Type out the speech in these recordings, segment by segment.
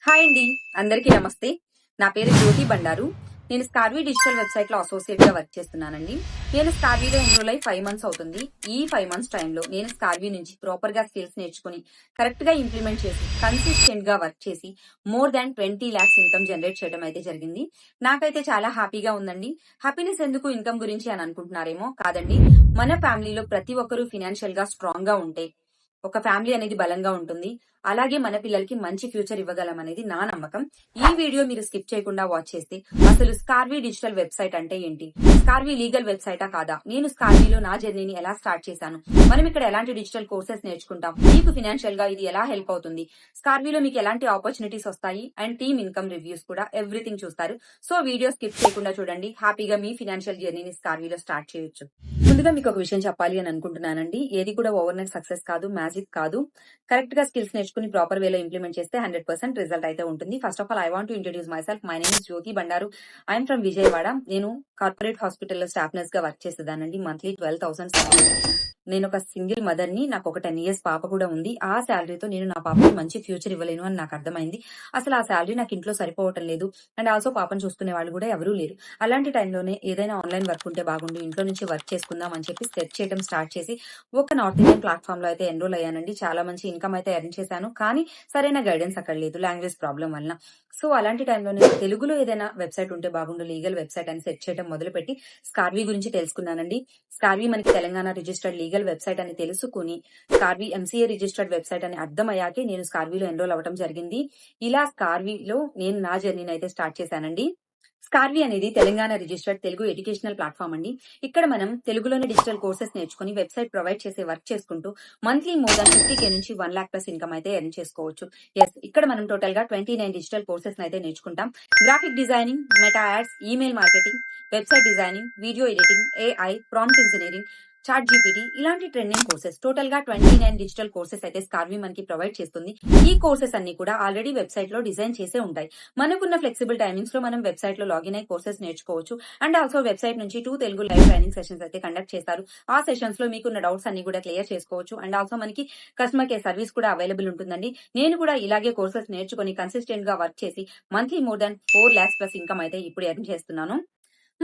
Hi అండి, అందరికీ నమస్తే. నా పేరు జ్యోతి బండారు. నేను స్కార్వీ డిజిటల్ వెబ్సైట్ లో అసోసియేట్ గా వర్క్ చేస్తున్నానండి. నేను స్కార్వీలో ఎన్రోల్ అయి 5 మంత్స్ అవుతుంది. ఈ 5 మంత్స్ టైంలో నేను స్కార్వీ నుంచి ప్రాపర్ గా స్కిల్స్ నేర్చుకుని కరెక్ట్ గా ఇంప్లిమెంట్ చేసి కన్సిస్టెంట్ గా వర్క్ చేసి more than 20 lakhs income generate చేయడం అయితే జరిగింది. నాకైతే చాలా హ్యాపీగా ఉందండి. హ్యాపీనెస్ ఎందుకు ఇన్కమ్ గురించి అని అనుకుంటున్నారేమో, కాదండి. మన ఫ్యామిలీలో ప్రతి ఒక్కరూ ఫినాన్షియల్ గా స్ట్రాంగ్ గా ఉంటే ఒక ఫ్యామిలీ అనేది బలంగా ఉంటుంది. అలాగే మన పిల్లలకి మంచి ఫ్యూచర్ ఇవ్వగలం అనేది నా నమ్మకం. ఈ వీడియో మీరు స్కిప్ చేయకుండా వాచ్ చేస్తే అసలు స్కార్వీ డిజిటల్ వెబ్సైట్ అంటే ఏంటి, స్కార్వీ లీగల్ వెబ్సైటా కాదా, నేను స్కార్వీలో నా జర్నీని ఎలా స్టార్ట్ చేశాను, మనం ఇక్కడ ఎలాంటి డిజిటల్ కోర్సెస్ నేర్చుకుంటాం, మీకు ఫినాన్షియల్ గా ఇది ఎలా హెల్ప్ అవుతుంది, స్కార్వీలో మీకు ఎలాంటి ఆపర్చునిటీస్ వస్తాయి అండ్ టీమ్ ఇన్కమ్ రివ్యూస్ కూడా ఎవ్రీథింగ్ చూస్తారు. సో వీడియో స్కిప్ చేయకుండా చూడండి. హ్యాపీగా మీ ఫినాన్షియల్ జర్నీని స్కార్వీలో స్టార్ట్ చేయొచ్చు. ముందుగా మీకు ఒక విషయం చెప్పాలి అని అనుకుంటున్నానండి. ఏది కూడా ఓవర్ నైట్ సక్సెస్ కాదు, మ్యాజిక్ కాదు. కరెక్ట్ గా స్కిల్స్ నేర్చుకుని ప్రాపర్ వేలో ఇంప్లిమెంట్ చేస్తే 100% రిజల్ట్ అయితే ఉంటుంది. First of all I want to introduce myself. My name is Jyothi Bandaru. I'm from Vijayawada. నేను కార్పొరేట్ హాస్పిటల్లో స్టాఫ్ నర్స్ గా వర్క్ చేసేదానండి. మంత్లీ 12,000. నేను ఒక సింగిల్ మదర్ ని. నాకు ఒక 10 years పాప కూడా ఉంది. ఆ శాలరీతో నేను నా పాపకి మంచి ఫ్యూచర్ ఇవ్వలేను అని నాకు అర్థమైంది. అసలు ఆ శాలరీ నాకు ఇంట్లో సరిపోవటం లేదు అండ్ ఆల్సో పాపను చూసుకునే వాళ్ళు కూడా ఎవరూ లేరు. అలాంటి టైంలోనే ఏదైనా ఆన్లైన్ వర్క్ ఉంటే బాగుండు, ఇంట్లో నుంచి వర్క్ చేసుకుందాం అని చెప్పి సెర్చ్ చేయడం స్టార్ట్ చేసి ఒక నార్త్ ఇండియన్ ప్లాట్ఫామ్ లో అయితే ఎన్రోల్ అయ్యానండి. చాలా మంచి ఇన్కమ్ అయితే ఎర్న్ చేశాను. కానీ సరైన గైడెన్స్ అక్కడ లేదు, లాంగ్వేజ్ ప్రాబ్లం వల్ల. సో అలాంటి టైంలో నేను తెలుగులో ఏదైనా వెబ్సైట్ ఉంటే బాగుండు, లీగల్ వెబ్సైట్ అని సెర్చ్ చేయడం మొదలుపెట్టి స్కార్వీ గురించి తెలుసుకున్నానండి. స్కార్వీ మనకి తెలంగాణ రిజిస్టర్డ్ లీగల్ వెబ్సైట్ అని తెలుసుకుని స్కార్వీ ఎంసీఏ రిజిస్టర్డ్ వెబ్సైట్ అని అర్థమయ్యాకే నేను స్కార్వీలో ఎన్రోల్ అవ్వడం జరిగింది. ఇలా స్కార్వీలో నేను నా జర్నీని అయితే స్టార్ట్ చేశానండి. స్కార్వీ అనేది Telangana registered Telugu educational platform అండి. ఇక్కడ మనం తెలుగులోనే డిజిటల్ కోర్సెస్ నేర్చుకుని వెబ్సైట్ ప్రొవైడ్ చేసే వర్క్ చేసుకుంటూ మంత్లీ మోర్ దాన్ 50K నుంచి 1 lakh ప్లస్ ఇన్కమ్ అయితే ఎర్న్ చేసుకోవచ్చు. ఎస్, ఇక్కడ మనం టోటల్ గా 29 డిజిటల్ కోర్సెస్ అయితే నేర్చుకుంటాం. Graphic designing, meta ads, email marketing, website designing, video editing, AI, prompt engineering, chat GPT, ఇలాంటి ట్రెండింగ్ కోర్సెస్ టోటల్ గా 29 డిజిటల్ కోర్సెస్ అయితే స్కార్వీ మనకి ప్రొవైడ్ చేస్తుంది. ఈ కోర్సెస్ అన్ని కూడా ఆల్రెడీ వెబ్సైట్ లో డిజైన్ చేసే ఉంటాయి. మనకున్న ఫ్లెక్సిబుల్ టైమింగ్స్ లో మనం వెబ్సైట్ లో లాగిన్ అయ్యి కోర్సెస్ నేర్చుకోవచ్చు. అండ్ ఆల్సో వెబ్సైట్ నుంచి 2 తెలుగు లైవ్ ట్రైనింగ్ సెషన్స్ అయితే కండక్ట్ చేస్తారు. ఆ సెషన్స్ లో మీకున్న డౌట్స్ అన్ని కూడా క్లియర్ చేసుకోవచ్చు. అండ్ ఆల్సో మనకి కస్టమర్ కేర్ సర్వీస్ కూడా అవైలబుల్ ఉంటుందండి. నేను కూడా ఇలాగే కోర్సెస్ నేర్చుకుని కన్సిస్టెంట్ గా వర్క్ చేసి మంత్లీ మోర్ దాన్ 4 lakhs ప్లస్ ఇన్కమ్ అయితే ఇప్పుడు ఎర్న్ చేస్తున్నాను.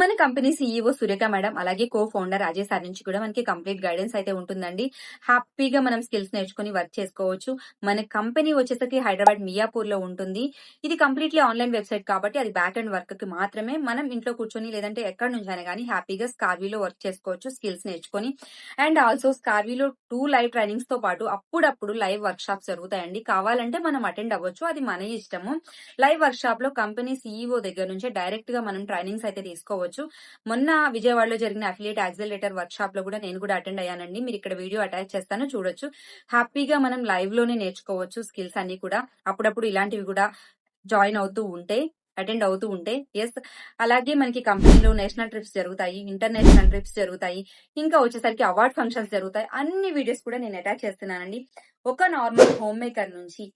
మన కంపెనీ సీఈఓ సురేఖ మేడం అలాగే కో ఫౌండర్ అజయ్ సార్ నుంచి కూడా మనకి కంప్లీట్ గైడెన్స్ అయితే ఉంటుందండి. హ్యాపీగా మనం స్కిల్స్ నేర్చుకుని వర్క్ చేసుకోవచ్చు. మన కంపెనీ వచ్చేసరికి హైదరాబాద్ మియాపూర్ లో ఉంటుంది. ఇది కంప్లీట్లీ ఆన్లైన్ వెబ్సైట్ కాబట్టి అది బ్యాక్ అండ్ వర్క్ కి మాత్రమే. మనం ఇంట్లో కూర్చొని లేదంటే ఎక్కడి నుంచి అయినా కానీ హ్యాపీగా స్కార్వీలో వర్క్ చేసుకోవచ్చు స్కిల్స్ నేర్చుకొని. అండ్ ఆల్సో స్కార్వీలో 2 లైవ్ ట్రైనింగ్స్ తో పాటు అప్పుడప్పుడు లైవ్ వర్క్ షాప్స్ జరుగుతాయండి. కావాలంటే మనం అటెండ్ అవ్వచ్చు, అది మన ఇష్టము. లైవ్ వర్క్ షాప్ లో కంపెనీ సీఈఓ దగ్గర నుంచి డైరెక్ట్ గా మనం ట్రైనింగ్స్ అయితే తీసుకోవచ్చు. మొన్న విజయవాడలో జరిగిన అఫిలియేట్ యాక్సిలరేటర్ వర్క్ షాప్ లో కూడా నేను కూడా అటెండ్ అయ్యానండి. మీరు ఇక్కడ వీడియో అటాచ్ చేస్తాను, చూడొచ్చు. హ్యాపీగా మనం లైవ్ లోనే నేర్చుకోవచ్చు స్కిల్స్ అన్ని కూడా. అప్పుడప్పుడు ఇలాంటివి కూడా జాయిన్ అవుతూ ఉంటే, అటెండ్ అవుతూ ఉంటే. ఎస్, అలాగే మనకి కంపెనీలో నేషనల్ ట్రిప్స్ జరుగుతాయి, ఇంటర్నేషనల్ ట్రిప్స్ జరుగుతాయి, ఇంకా వచ్చేసరికి అవార్డ్ ఫంక్షన్స్ జరుగుతాయి. అన్ని వీడియోస్ కూడా నేను అటాచ్ చేస్తున్నానండి. ఒక నార్మల్ హోమ్ మేకర్ నుంచి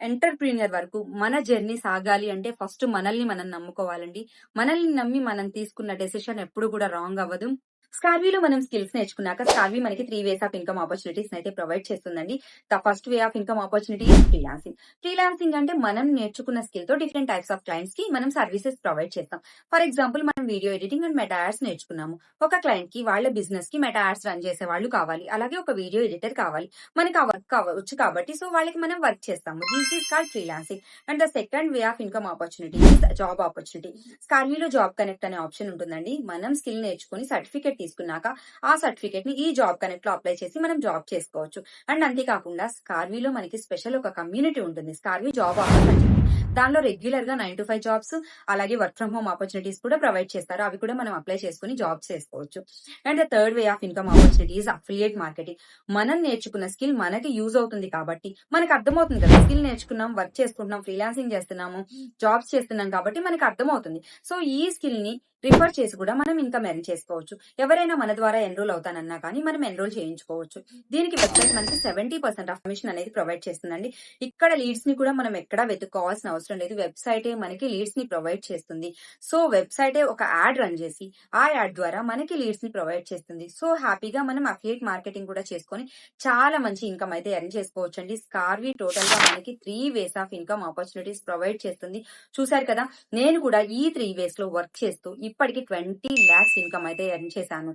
ఎంటర్‌ప్రెన్యూర్ వరకు మన జర్నీ సాగాలి అంటే ఫస్ట్ మనల్ని మనం నమ్ముకోవాలండి. మనల్ని నమ్మి మనం తీసుకున్న డెసిషన్ ఎప్పుడు కూడా రాంగ్ అవ్వదు. స్కార్వీలో మనం స్కిల్స్ నేర్చుకున్నాక స్కార్వీ మనకి 3 ways ఆఫ్ ఇన్కమ్ ఆపర్చునిటీస్ అయితే ప్రొవైడ్ చేస్తుందండి. The first way of income opportunity is freelancing. Freelancing అంటే మనం నేర్చుకున్న స్కిల్ తో డిఫరెంట్ టైప్స్ ఆఫ్ క్లయింట్స్ కి మనం సర్వీసెస్ ప్రొవైడ్ చేస్తాం. ఫర్ ఎగ్జాంపుల్, మనం video editing and meta ads నేర్చుకున్నాము. ఒక క్లయింట్ కి వాళ్ళ బిజినెస్ కి మెటా యాడ్స్ రన్ చేసే వాళ్ళు కావాలి, అలాగే ఒక వీడియో ఎడిటర్ కావాలి. మనకి ఆ వర్క్ కావచ్చు కాబట్టి సో వాళ్ళకి మనం వర్క్ చేస్తాము. This is called freelancing. And the second way of income opportunity is job opportunity. స్కార్వీలో జాబ్ కనెక్ట్ అనే ఆప్షన్ ఉంటుందండి. మనం స్కిల్ నేర్చుకుని సర్టిఫికేట్ తీసుకున్నాక ఆ సర్టిఫికేట్ ని ఈ జాబ్ కనెక్ట్ లో అప్లై చేసి మనం జాబ్ చేసుకోవచ్చు. అండ్ అంతేకాకుండా స్కార్వీలో మనకి స్పెషల్ ఒక కమ్యూనిటీ ఉంటుంది, స్కార్వీ జాబ్ ఆఫర్స్ అని చెప్పి. దానిలో రెగ్యులర్ గా 9 to 5 జాబ్స్, అలాగే వర్క్ ఫ్రమ్ హోమ్ ఆపర్చునిటీస్ కూడా ప్రొవైడ్ చేస్తారు. అవి కూడా మనం అప్లై చేసుకుని జాబ్స్ చేసుకోవచ్చు. And the third way of income opportunity is affiliate marketing. మనం నేర్చుకున్న స్కిల్ మనకి యూజ్ అవుతుంది కాబట్టి మనకి అర్థమవుతుంది కదా, స్కిల్ నేర్చుకున్నాం, వర్క్ చేసుకుంటున్నాం, ఫ్రీలాన్సింగ్ చేస్తున్నాము, జాబ్స్ చేస్తున్నాం కాబట్టి మనకి అర్థమవుతుంది. సో ఈ స్కిల్ ని రిఫర్ చేసి కూడా మనం ఇన్కమ్ ఎర్న్ చేసుకోవచ్చు. ఎవరైనా మన ద్వారా ఎన్రోల్ అవుతానన్నా కానీ మనం ఎన్రోల్ చేయించుకోవచ్చు. దీనికి వెబ్సైట్ మనకి 70% ఆఫ్ కమిషన్ అనేది ప్రొవైడ్ చేస్తుందండి. ఇక్కడ లీడ్స్ ని కూడా మనం ఎక్కడా వెతుక్కోవాల్సిన అవసరం లేదు. వెబ్సైటే మనకి లీడ్స్ ని ప్రొవైడ్ చేస్తుంది. సో వెబ్సైటే ఒక యాడ్ రన్ చేసి ఆ యాడ్ ద్వారా మనకి లీడ్స్ ని ప్రొవైడ్ చేస్తుంది. సో హ్యాపీగా మనం అఫిలియేట్ మార్కెటింగ్ కూడా చేసుకొని చాలా మంచి ఇన్కమ్ అయితే ఎర్న్ చేసుకోవచ్చు అండి. స్కార్వి టోటల్ గా మనకి 3 ways of income opportunities provide చేస్తుంది. చూసారు కదా, నేను కూడా ఈ 3 వేస్ లో వర్క్ చేస్తూ ఇప్పటికి 20 lakhs ఇన్కమ్ అయితే ఎర్న్ చేశాను.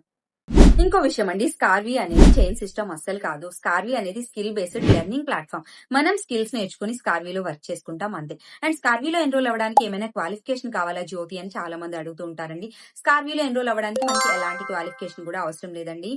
ఇంకో విషయం అండి, స్కార్వి అనేది చైన్ సిస్టమ్ అస్సలు కాదు. స్కార్వి అనేది స్కిల్ బేస్డ్ లెర్నింగ్ ప్లాట్ఫామ్. మనం స్కిల్స్ నేర్చుకుని స్కార్వీలో వర్క్ చేసుకుంటాం అంతే. అండ్ స్కార్వీలో ఎన్రోల్ అవ్వడానికి ఏమైనా క్వాలిఫికేషన్ కావాలా జ్యోతి అని చాలా మంది అడుగుతూ ఉంటారండి. స్కార్వీలో ఎన్రోల్ అవ్వడానికి మనకి ఎలాంటి క్వాలిఫికేషన్ కూడా అవసరం లేదండి.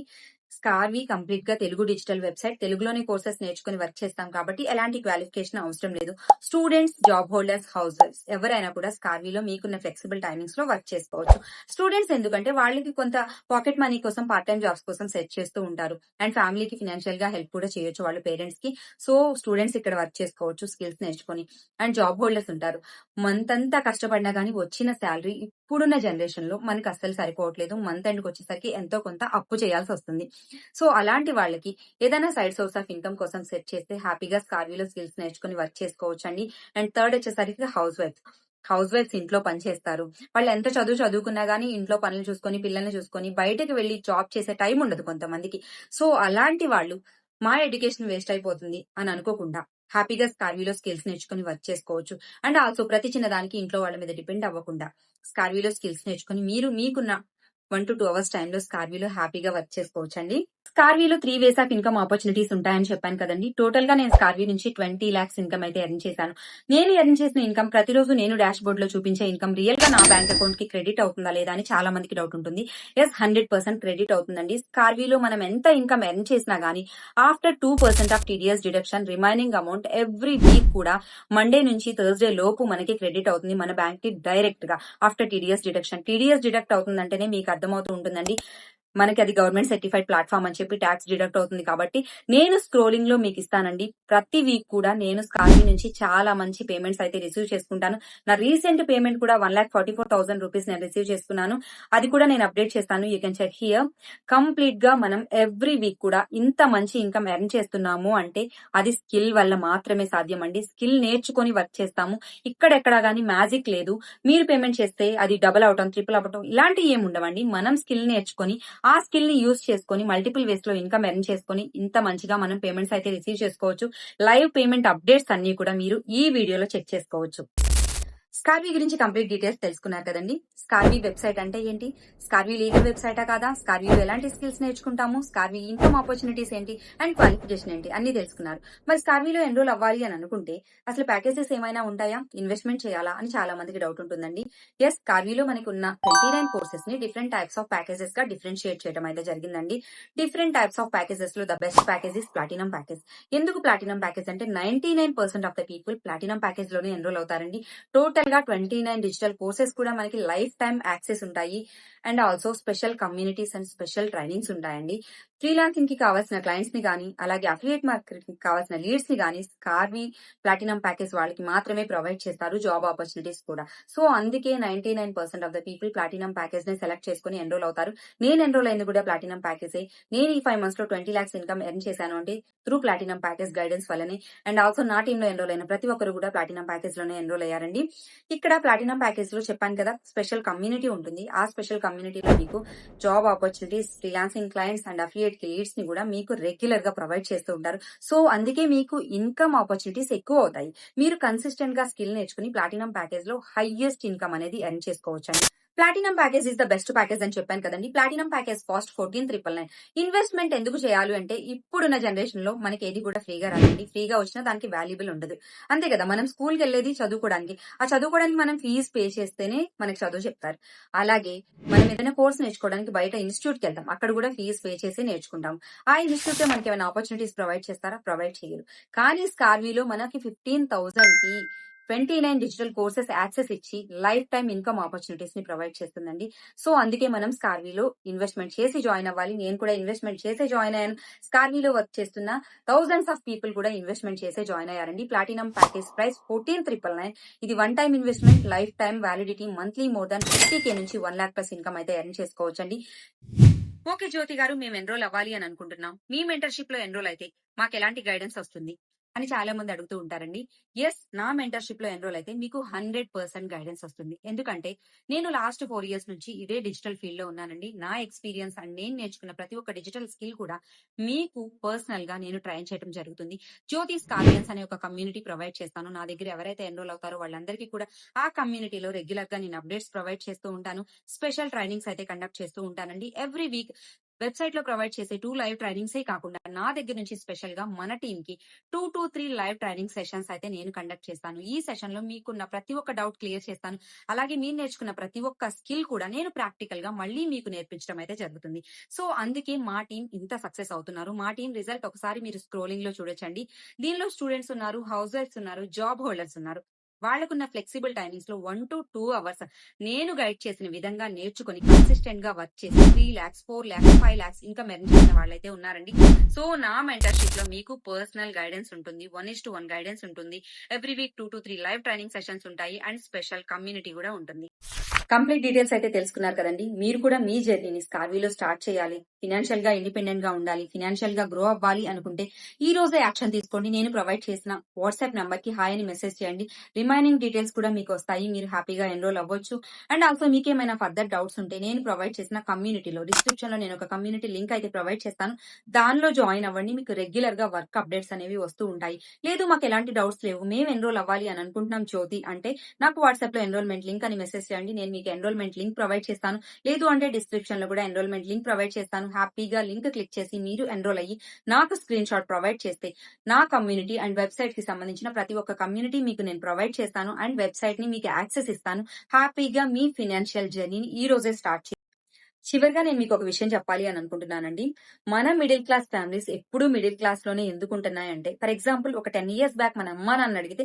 స్కార్వి కంప్లీట్ గా తెలుగు డిజిటల్ వెబ్సైట్. తెలుగులోనే కోర్సెస్ నేర్చుకుని వర్క్ చేస్తాం కాబట్టి ఎలాంటి క్వాలిఫికేషన్ అవసరం లేదు. స్టూడెంట్స్, జాబ్ హోల్డర్స్, హౌస్ వైఫ్స్ ఎవరైనా కూడా స్కార్వీలో మీకున్న ఫ్లెక్సిబుల్ టైమింగ్స్ లో వర్క్ చేసుకోవచ్చు. స్టూడెంట్స్ ఎందుకంటే వాళ్ళకి కొంత పాకెట్ మనీ కోసం, పార్ట్ టైం జాబ్స్ కోసం సెట్ చేస్తూ ఉంటారు. అండ్ ఫ్యామిలీకి ఫినాన్షియల్ గా హెల్ప్ కూడా చేయొచ్చు వాళ్ళ పేరెంట్స్ కి. సో స్టూడెంట్స్ ఇక్కడ వర్క్ చేసుకోవచ్చు స్కిల్స్ నేర్చుకొని. అండ్ జాబ్ హోల్డర్స్ ఉంటారు. మంత్ అంతా కష్టపడినా కానీ వచ్చిన శాలరీ ఇప్పుడున్న జనరేషన్ లో మనకి అస్సలు సరిపోవట్లేదు. మంత్ ఎండ్కి వచ్చేసరికి ఎంతో కొంత అప్పు చేయాల్సి వస్తుంది. సో అలాంటి వాళ్ళకి ఏదైనా సైడ్ సోర్స్ ఆఫ్ ఇన్కమ్ కోసం సెట్ చేస్తే హ్యాపీగా స్కార్వీలో స్కిల్స్ నేర్చుకుని వర్క్ చేసుకోవచ్చు అండి. అండ్ థర్డ్ వచ్చేసరికి హౌస్ వైఫ్స్ ఇంట్లో పని చేస్తారు. వాళ్ళు ఎంత చదువుకున్నా గానీ ఇంట్లో పనులు చూసుకొని, పిల్లల్ని చూసుకొని బయటకు వెళ్లి జాబ్ చేసే టైం ఉండదు కొంతమందికి. సో అలాంటి వాళ్ళు మా ఎడ్యుకేషన్ వేస్ట్ అయిపోతుంది అని అనుకోకుండా హ్యాపీగా స్కార్వీలో స్కిల్స్ నేర్చుకుని వర్క్ చేసుకోవచ్చు. అండ్ ఆల్సో ప్రతి చిన్న దానికి ఇంట్లో వాళ్ళ మీద డిపెండ్ అవ్వకుండా స్కార్వీలో స్కిల్స్ నేర్చుకుని మీరు మీకున్న 1 to 2 అవర్స్ టైంలో స్కార్వీలో హ్యాపీగా వర్క్ చేసుకోవచ్చు అండి. స్కార్వీలో 3 వేస్ ఆఫ్ ఇన్కమ్ ఆపర్చునిటీస్ ఉంటాయని చెప్పాను కదండి. టోటల్ గా నేను స్కార్వీ నుంచి 20 lakhs ఇన్కమ్ అయితే ఎర్న్ చేశాను. నేను ఎర్న్ చేసిన ఇన్కమ్ ప్రతిరోజు నేను డాష్ బోర్డ్ లో చూపించే ఇన్కమ్ రియల్ గా నా బ్యాంక్ అకౌంట్ కి క్రెడిట్ అవుతుందా లేదా అని చాలా మందికి డౌట్ ఉంటుంది. ఎస్, 100% క్రెడిట్ అవుతుందండి. స్కార్వీలో మనం ఎంత ఇన్కమ్ ఎర్న్ చేసినా గానీ after 2% of TDS deduction remaining amount every week కూడా మండే నుంచి థర్స్డే లోపు మనకి క్రెడిట్ అవుతుంది మన బ్యాంక్ కి డైరెక్ట్ గా after TDS deduction. TDS deduct అవుతుందంటేనే మీకు అర్థమవుతూ ఉంటుందండి, మనకి అది గవర్నమెంట్ సర్టిఫైడ్ ప్లాట్ఫామ్ అని చెప్పి ట్యాక్స్ డిడక్ట్ అవుతుంది కాబట్టి. నేను స్క్రోలింగ్ లో మీకు ఇస్తానండి. ప్రతి వీక్ కూడా నేను స్కార్వీ నుంచి చాలా మంచి పేమెంట్స్ అయితే రిసీవ్ చేసుకుంటాను. నా రీసెంట్ పేమెంట్ కూడా 1,44,000 రూపీస్ నేను రిసీవ్ చేసుకున్నాను. అది కూడా నేను అప్డేట్ చేస్తాను. You can check here. Complete గా మనం ఎవ్రీ వీక్ కూడా ఇంత మంచి ఇన్కమ్ ఎర్న్ చేస్తున్నాము అంటే అది స్కిల్ వల్ల మాత్రమే సాధ్యం అండి. స్కిల్ నేర్చుకొని వర్క్ చేస్తాము. ఇక్కడెక్కడ గానీ మ్యాజిక్ లేదు. మీరు పేమెంట్ చేస్తే అది డబుల్ అవటం, ట్రిపుల్ అవటం ఇలాంటివి ఏమి ఉండవండి. మనం స్కిల్ నేర్చుకొని ఆ స్కిల్ ని యూజ్ చేసుకొని మల్టిపుల్ వేస్ లో ఇన్కమ్ ఎర్న్ చేసుకొని ఇంత మంచిగా మనం పేమెంట్స్ అయితే రిసీవ్ చేసుకోవచ్చు. లైవ్ పేమెంట్ అప్డేట్స్ అన్ని కూడా మీరు ఈ వీడియోలో చెక్ చేసుకోవచ్చు. స్కార్వీ గురించి కంప్లీట్ డీటెయిల్స్ తెలుసుకున్నారు కదండి. స్కార్వీ వెబ్సైట్ అంటే ఏంటి, స్కార్వీ లీగల్ వెబ్సైటా కాదా, స్కార్వీలో ఎలాంటి స్కిల్స్ నేర్చుకుంటాము, స్కార్వీ ఇన్కమ్ ఆపర్చునిటీస్ ఏంటి అండ్ క్వాలిఫికేషన్ ఏంటి అన్ని తెలుసుకున్నారు. మరి స్కార్వీలో ఎన్రోల్ అవ్వాలి అని అనుకుంటే అసలు ప్యాకేజెస్ ఏమైనా ఉంటాయా, ఇన్వెస్ట్మెంట్ చేయాలా అని చాలా మందికి డౌట్ ఉంటుందండి. ఎస్, స్కార్వీలో మనకి ఉన్న 29 కోర్సెస్ ని డిఫరెంట్ టైప్స్ ఆఫ్ ప్యాకేజెస్ గా డిఫరెన్షియేట్ చేయడం అయితే జరిగిందండి. డిఫరెంట్ టైప్స్ ఆఫ్ ప్యాకేజెస్ లో the best package is platinum package. ఎందుకు ప్లాటినం ప్యాకేజ్ అంటే 99% of the people platinum package లోనే ఎన్రోల్ అవుతారండి. టోటల్ గా 29 డిజిటల్ కోర్సెస్ కూడా మనకి లైఫ్ టైం యాక్సెస్ ఉంటాయి. And also special communities and special trainings ఉంటాయండి. ఫ్రీలాన్సింగ్ కి కావాల్సిన క్లయింట్స్ ని గానీ, అలాగే అఫిలియేట్ మార్కెటింగ్ కి కావాల్సిన లీడ్స్ ని గానీ స్కార్వీ ప్లాటినం ప్యాకేజ్ వాళ్ళకి మాత్రమే ప్రొవైడ్ చేస్తారు. జాబ్ ఆపర్చునిటీస్ కూడా. సో అందుకే 99% of the people platinum package ని సెలెక్ట్ చేసుకుని ఎన్రోల్ అవుతారు. నేను ఎన్రోల్ అయింది కూడా ప్లాటినం ప్యాకేజే. నేను ఈ 5 months లో 20 lakhs ఇన్కమ్ ఎర్న్ చేశాను అంటే త్రూ ప్లాటినం ప్యాకేజ్ గైడెన్స్ వల్లనే. అండ్ ఆల్సో నా టీమ్ లో ఎన్రోల్ అయిన ప్రతి ఒక్కరు కూడా ప్లాటినం ప్యాకేజ్ లోనే ఎన్రోల్ అయ్యారండి. ఇక్కడ ప్లాటినం ప్యాకేజ్ లో చెప్పాను కదా, స్పెషల్ కమ్యూనిటీ ఉంటుంది. ఆ స్పెషల్ కమ్యూనిటీలో మీకు job opportunities, freelancing clients and affiliate leads ని కూడా మీకు రెగ్యులర్ గా ప్రొవైడ్ చేస్తూ ఉంటారు. సో అందుకే మీకు ఇన్కమ్ ఆపర్చునిటీస్ ఎక్కువ అవుతాయి. మీరు కన్సిస్టెంట్ గా స్కిల్ నేర్చుకుని ప్లాటినం ప్యాకేజ్ లో హైయెస్ట్ ఇన్కమ్ అనేది ఎర్న్ చేసుకోవచ్చు. Platinum package is the best package అని చెప్పాను కదండి. Platinum package cost 14,999. ఇన్వెస్ట్మెంట్ ఎందుకు చేయాలి అంటే ఇప్పుడున్న జనరేషన్ లో మనకి ఏది కూడా ఫ్రీగా రాదండి. ఫ్రీగా వచ్చినా దానికి వాల్యుబుల్ ఉండదు. అంతే కదా, మనం స్కూల్ కి వెళ్ళేది చదువుకోవడానికి. ఆ చదువుకోవడానికి మనం ఫీజు పే చేస్తేనే మనకి చదువు చెప్తారు. అలాగే మనం ఏదైనా కోర్స్ నేర్చుకోవడానికి బయట ఇన్స్టిట్యూట్ కి వెళ్తాం. అక్కడ కూడా ఫీజు పే చేసి నేర్చుకుంటాం. ఆ ఇన్స్టిట్యూట్ లో మనకి ఏమైనా ఆపర్చునిటీస్ ప్రొవైడ్ చేస్తారా? ప్రొవైడ్ చేయరు. కానీ స్కార్వీలో మనకి 15,000 కి 29 డిజిటల్ కోర్సెస్ యాక్సెస్ ఇచ్చి లైఫ్ టైమ్ ఇన్కమ్ ఆపర్చునిటీస్ ని ప్రొవైడ్ చేస్తుందండి. సో అందుకే మనం స్కార్వీలో ఇన్వెస్ట్మెంట్ చేసి జాయిన్ అవ్వాలి. నేను కూడా ఇన్వెస్ట్మెంట్ చేసే జాయిన్ అయ్యాను. స్కార్వీలో వర్క్ చేస్తున్న థౌసండ్స్ ఆఫ్ పీపుల్ కూడా ఇన్వెస్ట్మెంట్ చేసే జాయిన్ అయ్యారండి. Platinum package price 14,999. ఇది one time investment, life time validity, monthly more than 50K నుంచి 1 lakh ప్లస్ ఇన్కమ్ అయితే ఎర్న్ చేసుకోవచ్చండి. ఓకే జ్యోతి గారు, మేము ఎన్రోల్ అవ్వాలి అని అనుకుంటున్నాం. మీ మెంటర్షిప్ లో ఎన్రోల్ అయితే మాకు ఎలాంటి గైడెన్స్ వస్తుంది అని చాలా మంది అడుగుతూ ఉంటారండి. ఎస్, నా మెంటర్షిప్ లో ఎన్రోల్ అయితే మీకు 100% గైడెన్స్ వస్తుంది. ఎందుకంటే నేను లాస్ట్ 4 years నుంచి ఇదే డిజిటల్ ఫీల్డ్ లో ఉన్నానండి. నా ఎక్స్పీరియన్స్ అండ్ నేను నేర్చుకున్న ప్రతి ఒక్క డిజిటల్ స్కిల్ కూడా మీకు పర్సనల్ గా నేను ట్రైన్ చేయడం జరుగుతుంది. జ్యోతి స్కాలియన్స్ అనే ఒక కమ్యూనిటీ ప్రొవైడ్ చేస్తాను. నా దగ్గర ఎవరైతే ఎన్రోల్ అవుతారో వాళ్ళందరికీ కూడా ఆ కమ్యూనిటీలో రెగ్యులర్ గా నేను అప్డేట్స్ ప్రొవైడ్ చేస్తూ ఉంటాను. స్పెషల్ ట్రైనింగ్స్ అయితే కండక్ట్ చేస్తూ ఉంటానండి. ఎవ్రీ వీక్ వెబ్సైట్ లో ప్రొవైడ్ చేసే 2 లైవ్ ట్రైనింగ్స్ కాకుండా నా దగ్గర నుంచి స్పెషల్ గా మన టీమ్ కి 2 to 3 లైవ్ ట్రైనింగ్ సెషన్స్ అయితే నేను కండక్ట్ చేస్తాను. ఈ సెషన్ లో మీకున్న ప్రతి ఒక్క డౌట్ క్లియర్ చేస్తాను. అలాగే మీరు నేర్చుకున్న ప్రతి ఒక్క స్కిల్ కూడా నేను ప్రాక్టికల్ గా మళ్ళీ మీకు నేర్పించడం అయితే జరుగుతుంది. సో అందుకే మా టీం ఇంత సక్సెస్ అవుతున్నారు. మా టీం రిజల్ట్ ఒకసారి మీరు స్క్రోలింగ్ లో చూడొచ్చండి. దీనిలో స్టూడెంట్స్ ఉన్నారు, హౌస్ వైఫ్స్ ఉన్నారు, జాబ్ హోల్డర్స్ ఉన్నారు. వాళ్ళకున్న ఫ్లెక్సిబుల్ టైమింగ్స్ లో 1 to 2 అవర్స్ నేను గైడ్ చేసిన విధంగా నేర్చుకుని కన్సిస్టెంట్ గా వర్క్ చేసి 3 lakhs, 4 lakhs, 5 lakhs ఇంకా మెర్న్ చేసిన వాళ్ళైతే ఉన్నారండి. సో నా మెంటర్షిప్ లో మీకు పర్సనల్ గైడెన్స్ ఉంటుంది, 1:1 గైడెన్స్ ఉంటుంది. Every week 2 to 3 live training sessions ఉంటాయి అండ్ స్పెషల్ కమ్యూనిటీ కూడా ఉంటుంది. కంప్లీట్ డీటెయిల్స్ అయితే తెలుసుకున్నారు కదండి. మీరు కూడా మీ జర్నీని స్కార్వీలో స్టార్ట్ చేయాలి, ఫినాన్షియల్ గా ఇండిపెండెంట్ గా ఉండాలి, ఫినాన్షియల్ గా గ్రో అవ్వాలి అనుకుంటే ఈ రోజే యాక్షన్ తీసుకోండి. నేను ప్రొవైడ్ చేసిన వాట్సాప్ నంబర్ కి హాయ్ అని మెసేజ్ చేయండి. రిమైనింగ్ డీటెయిల్స్ కూడా మీకు వస్తాయి. మీరు హ్యాపీగా ఎన్రోల్ అవ్వచ్చు. అండ్ ఆల్సో మీకేమైనా ఫర్దర్ డౌట్స్ ఉంటే నేను ప్రొవైడ్ చేసిన కమ్యూనిటీలో డిస్క్రిప్షన్ లో నేను ఒక కమ్యూనిటీ లింక్ అయితే ప్రొవైడ్ చేస్తాను. దానిలో జాయిన్ అవ్వండి. మీకు రెగ్యులర్ గా వర్క్ అప్డేట్స్ అనేవి వస్తూ ఉంటాయి. లేదు మాకు ఎలాంటి డౌట్స్ లేవు, మేము ఎన్రోల్ అవ్వాలి అని అనుకుంటున్నాం జ్యోతి అంటే నాకు వాట్సాప్ లో ఎన్రోల్మెంట్ లింక్ అని మెసేజ్ చేయండి. నేను మీకు ఎన్రోల్మెంట్ లింక్ ప్రొవైడ్ చేస్తాను. లేదు అంటే డిస్క్రిప్షన్ లో కూడా ఎన్రోల్మెంట్ లింక్ ప్రొవైడ్ చేస్తాను. హ్యాపీగా లింక్ క్లిక్ చేసి మీరు ఎన్రోల్ అయ్యి నాకు స్క్రీన్ షాట్ ప్రొవైడ్ చేస్తే నా కమ్యూనిటీ అండ్ వెబ్సైట్ కి సంబంధించిన ప్రతి ఒక్క కమ్యూనిటీ మీకు నేను ప్రొవైడ్ చేస్తాను అండ్ వెబ్సైట్ ని మీకు యాక్సెస్ ఇస్తాను. హ్యాపీగా మీ ఫినాన్షియల్ జర్నీని ఈ రోజే స్టార్ట్ చేయండి. చివరిగా నేను మీకు ఒక విషయం చెప్పాలి అని అనుకుంటున్నానండి. మన మిడిల్ క్లాస్ ఫ్యామిలీస్ ఎప్పుడు మిడిల్ క్లాస్ లోనే ఎందుకుంటున్నాయంటే, ఫర్ ఎగ్జాంపుల్ ఒక 10 years బ్యాక్ మన అమ్మా నాన్న అడిగితే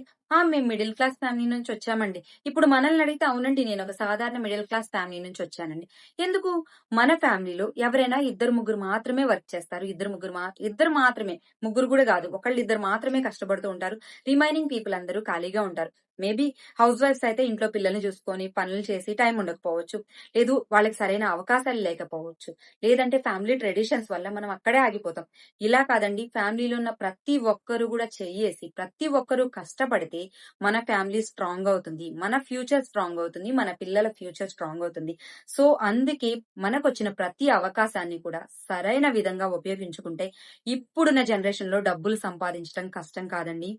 మేము మిడిల్ క్లాస్ ఫ్యామిలీ నుంచి వచ్చామండి. ఇప్పుడు మనల్ని అడిగితే అవునండి నేను ఒక సాధారణ మిడిల్ క్లాస్ ఫ్యామిలీ నుంచి వచ్చానండి. ఎందుకు? మన ఫ్యామిలీలో ఎవరైనా ఇద్దరు ముగ్గురు మాత్రమే వర్క్ చేస్తారు. ఇద్దరు మాత్రమే, ముగ్గురు కూడా కాదు, ఒకళ్ళు ఇద్దరు మాత్రమే కష్టపడుతూ ఉంటారు. రిమైనింగ్ పీపుల్ అందరూ ఖాళీగా ఉంటారు. మేబీ హౌస్ వైఫ్స్ అయితే ఇంట్లో పిల్లల్ని చూసుకొని పనులు చేసి టైం ఉండకపోవచ్చు. లేదు వాళ్ళకి సరైన అవకాశాలు లేకపోవచ్చు. లేదంటే ఫ్యామిలీ ట్రెడిషన్స్ వల్ల మనం అక్కడే ఆగిపోతాం. ఇలా కాదండి, ఫ్యామిలీలో ఉన్న ప్రతి ఒక్కరు కూడా చెయ్యేసి ప్రతి ఒక్కరు కష్టపడితే మన ఫ్యామిలీ స్ట్రాంగ్ అవుతుంది, మన ఫ్యూచర్ స్ట్రాంగ్ అవుతుంది, మన పిల్లల ఫ్యూచర్ స్ట్రాంగ్ అవుతుంది. సో అందుకే మనకొచ్చిన ప్రతి అవకాశాన్ని కూడా సరైన విధంగా ఉపయోగించుకుంటే ఇప్పుడున్న జనరేషన్ లో డబ్బులు సంపాదించడం కష్టం కాదండి.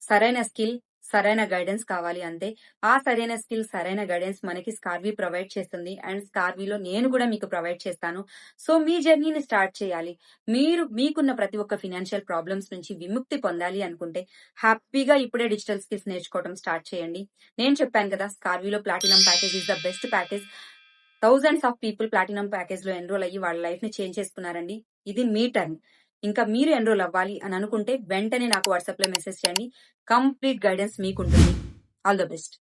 సరైన స్కిల్, సరైన గైడెన్స్ కావాలి అంతే. ఆ సరైన స్కిల్, సరైన గైడెన్స్ మనకి స్కార్వీ ప్రొవైడ్ చేస్తుంది అండ్ స్కార్వీలో నేను కూడా మీకు ప్రొవైడ్ చేస్తాను. సో మీ జర్నీని స్టార్ట్ చేయాలి. మీకున్న ప్రతి ఒక్క ఫినాన్షియల్ ప్రాబ్లమ్స్ నుంచి విముక్తి పొందాలి అనుకుంటే హ్యాపీగా ఇప్పుడే డిజిటల్ స్కిల్స్ నేర్చుకోవడం స్టార్ట్ చేయండి. నేను చెప్పాను కదా, స్కార్వీలో platinum package is the best package. Thousands of people platinum package లో ఎన్రోల్ అయ్యి వాళ్ళ లైఫ్ ని చేంజ్ చేసుకున్నారండి. ఇది మీ టర్న్. ఇంకా మీరు ఎన్రోల్ అవ్వాలి అని అనుకుంటే వెంటనే నాకు వాట్సాప్ లో మెసేజ్ చేయండి. కంప్లీట్ గైడెన్స్ మీకుంటుంది. All the best.